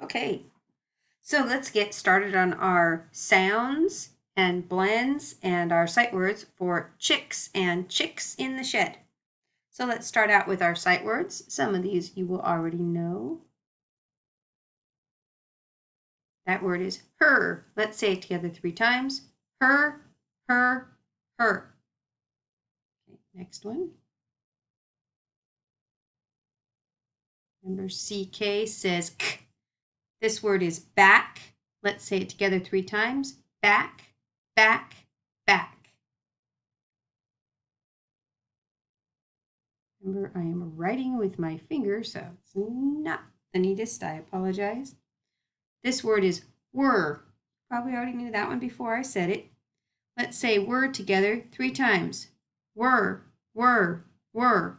Okay, so let's get started on our sounds and blends and our sight words for chicks and chicks in the shed. So let's start out with our sight words. Some of these you will already know. That word is her. Let's say it together 3 times. Her, her, her. Okay, next one. Remember CK says k. This word is back. Let's say it together 3 times. Back, back, back. Remember, I am writing with my finger, so it's not the neatest. I apologize. This word is were. Probably already knew that one before I said it. Let's say were together 3 times. Were, were, were.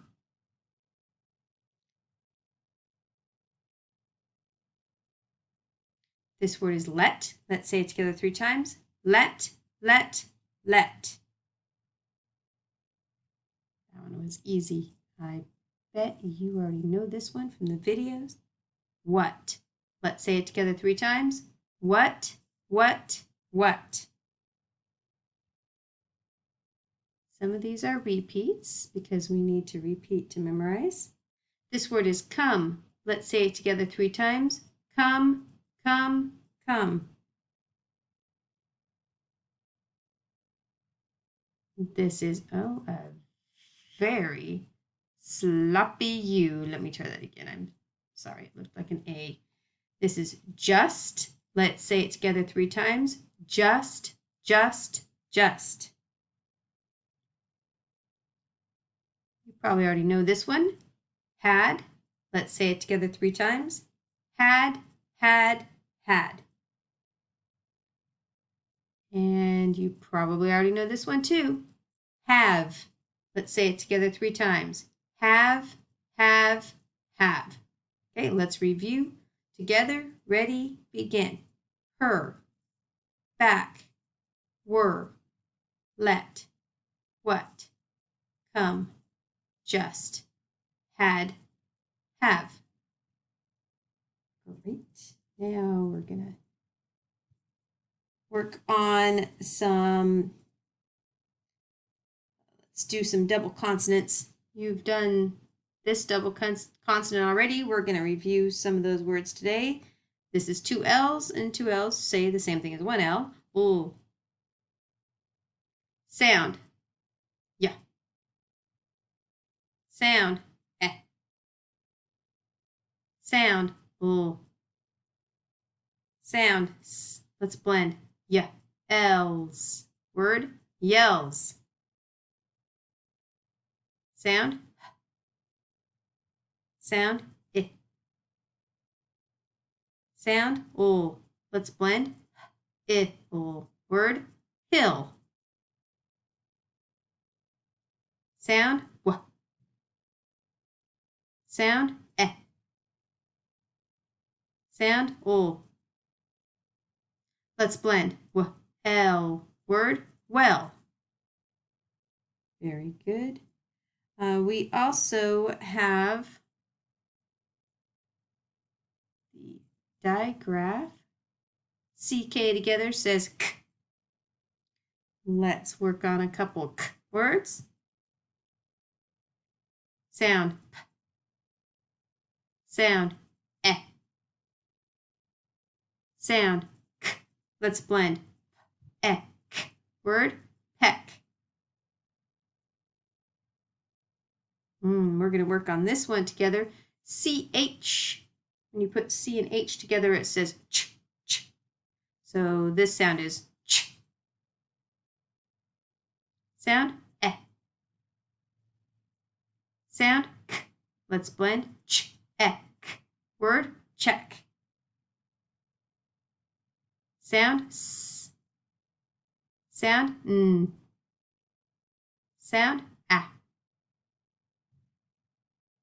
This word is let. Let's say it together 3 times. Let, let, let. That one was easy. I bet you already know this one from the videos. What? Let's say it together 3 times. What, what, what. Some of these are repeats because we need to repeat to memorize. This word is come. Let's say it together 3 times. Come, come, come. This is, a very sloppy U. Let me try that again. I'm sorry, it looked like an A. This is just. Let's say it together 3 times. Just, just, just. You probably already know this one. Had. Let's say it together 3 times. Had, had, had. And you probably already know this one too. Have. Let's say it together 3 times. Have, have, have. Okay, let's review together. Ready, begin. Her, back, were, let, what, come, just, had, have. Great. Now we're going to work on let's do some double consonants. You've done this double consonant already. We're going to review some of those words today. This is 2 L's, and 2 L's say the same thing as 1 L. Ooh. Sound. Yeah. Sound. Eh. Sound. Ooh. Sound. S. Let's blend. Yeah. L's. Word. Yells. Sound. Sound. Eh. Sound. Ooh. Let's blend. Eh. Ooh. Word. Hill. Sound. W. Sound. Eh. Sound. O. Let's blend. W. L. Word. Well. Very good. We also have the digraph. CK together says k. Let's work on a couple k words. Sound. P. Sound. Eh. Sound. K. Let's blend. Eh. K. Word. Peck. We're going to work on this one together. CH. When you put C and H together, it says ch, ch. So this sound is ch. Sound, eh. Sound, k. Let's blend. Ch, eh, k. Word, check. Sound, s. Sound, n. Sound, ah.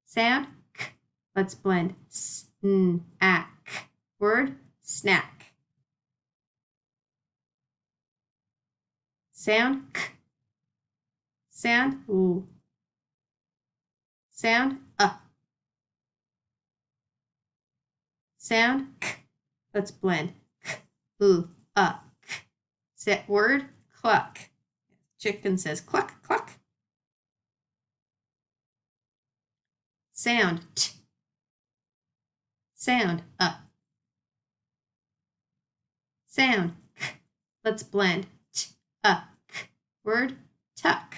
Sound, k. Let's blend. S, n, ah, k. Word, snack. Sound, k. Sound, ooh. Sound, uh. Sound, k. Let's blend. K, k. Set word, cluck. Chicken says cluck, cluck. Sound, t. Sound, Sound, k. Let's blend. T, k. Word, tuck.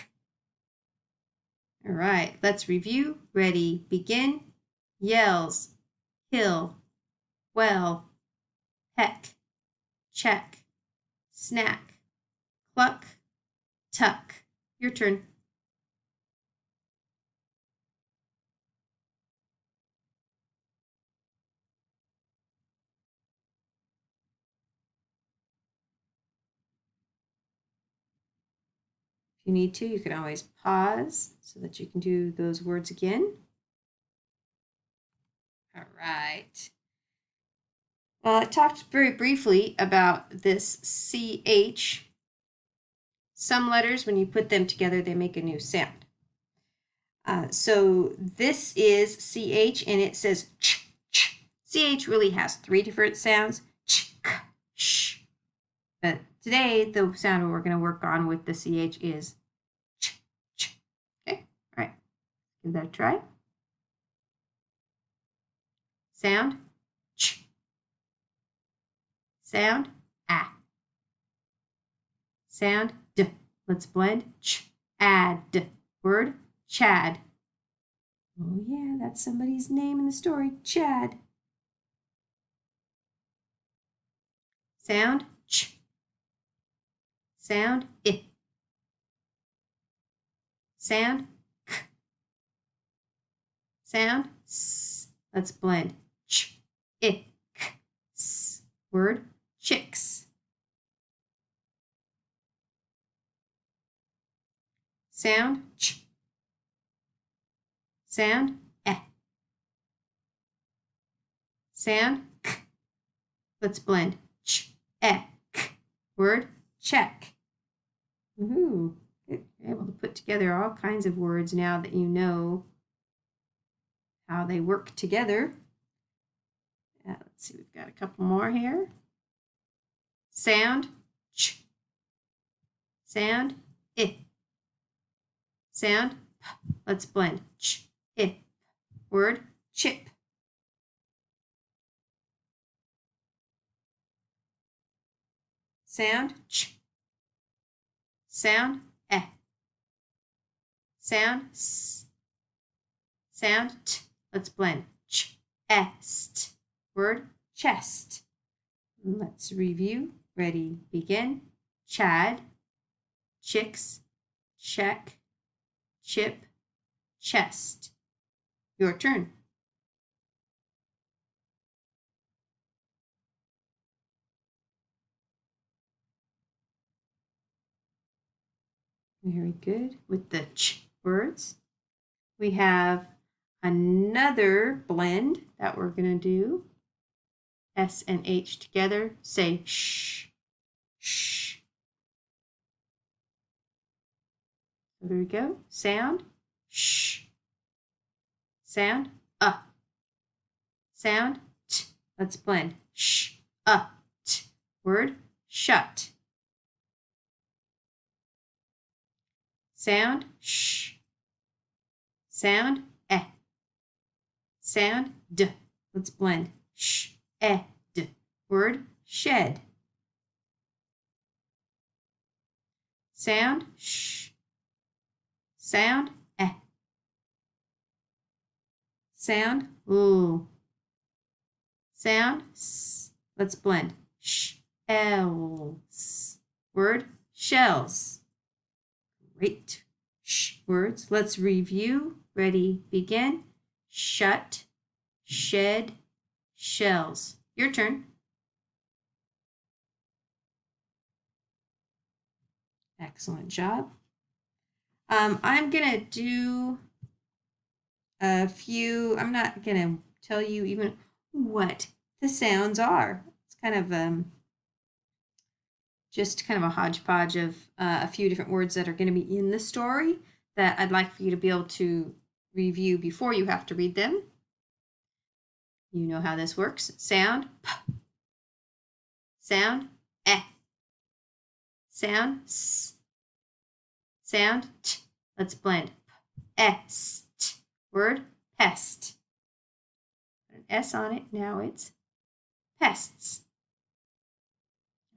All right, let's review. Ready, begin. Yells, hill, well, peck, check, snack, cluck, tuck. Your turn. If you need to, you can always pause so that you can do those words again. All right. Well, I talked very briefly about this CH. Some letters, when you put them together, they make a new sound. So this is CH, and it says ch, ch. CH really has 3 different sounds, ch, k, sh. But today, the sound we're going to work on with the CH is ch, ch. Okay, all right. Give that a try. Sound, ch. Sound, ah. Sound, d. Let's blend, ch, add. Word, Chad. Oh yeah, that's somebody's name in the story, Chad. Sound, ch. Sound, I. Sound, k. Sound, s. Let's blend, ch, I, k, s. Word, chicks. Sound, ch. Sound, eh. Sound, k. Let's blend, ch, eh, k. Word, check. Woohoo. You're able to put together all kinds of words now that you know how they work together. Let's see, we've got a couple more here. Sound, ch. Sound, I. Sound, p. Let's blend, ch, I. Word, chip. Sound, ch. Sound, eh. Sound, s. Sound, t. Let's blend, ch, est. Word, chest. Let's review. Ready, begin. Chad, chicks, check, chip, chest. Your turn. Very good. With the ch words, we have another blend that we're going to do. S and H together. Say shh, shh. So there we go. Sound, shh. Sound, Sound, t. Let's blend. Sh, t. Word, shut. Sound, sh. Sound, eh. Sound, d. Let's blend. Sh, d. Word, shed. Sound, sh. Sound, eh. Sound, ooh. Sound, s. Let's blend. Shells. Word, shells. Great. Sh words. Let's review. Ready, begin. Shut, shed, shells. Your turn. Excellent job. I'm going to do a few, I'm not going to tell you even what the sounds are. It's kind of just kind of a hodgepodge of a few different words that are going to be in the story that I'd like for you to be able to review before you have to read them. You know how this works. Sound, p. Sound eh. Sound s. Sound t. Let's blend. Est. Word pest. Put an S on it. Now it's pests.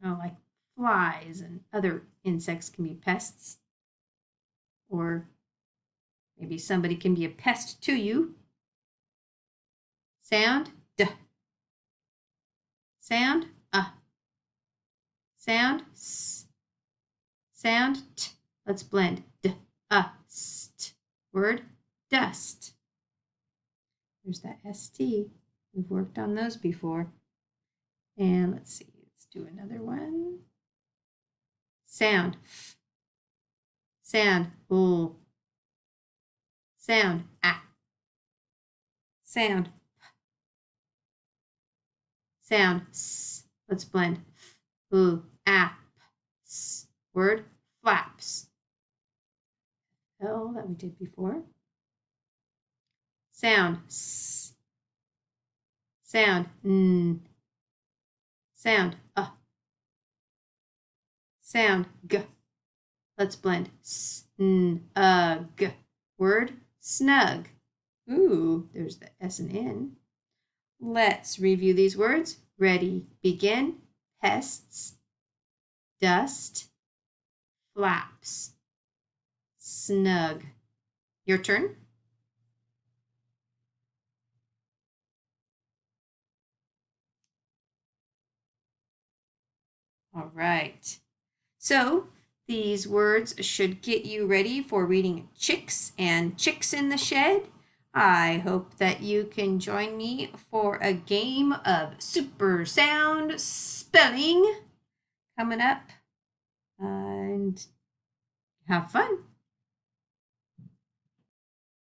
Like flies and other insects can be pests. Or maybe somebody can be a pest to you. Sound d. Sound Sound s. Sound t. Let's blend. D-ust. Word dust. There's that ST. We've worked on those before. And let's see. Let's do another one. Sound f. Sound l. Sound a. Sound p. Sound s. Let's blend. F, ap, s. Word flaps. L that we did before. Sound s. Sound n. Sound Sound g. Let's blend. Snug. Word snug. Ooh, there's the S and N. Let's review these words. Ready, begin. Pests, dust, flaps, snug. Your turn. All right. So these words should get you ready for reading Chicks and Chicks in the Shed. I hope that you can join me for a game of super sound spelling coming up, and have fun.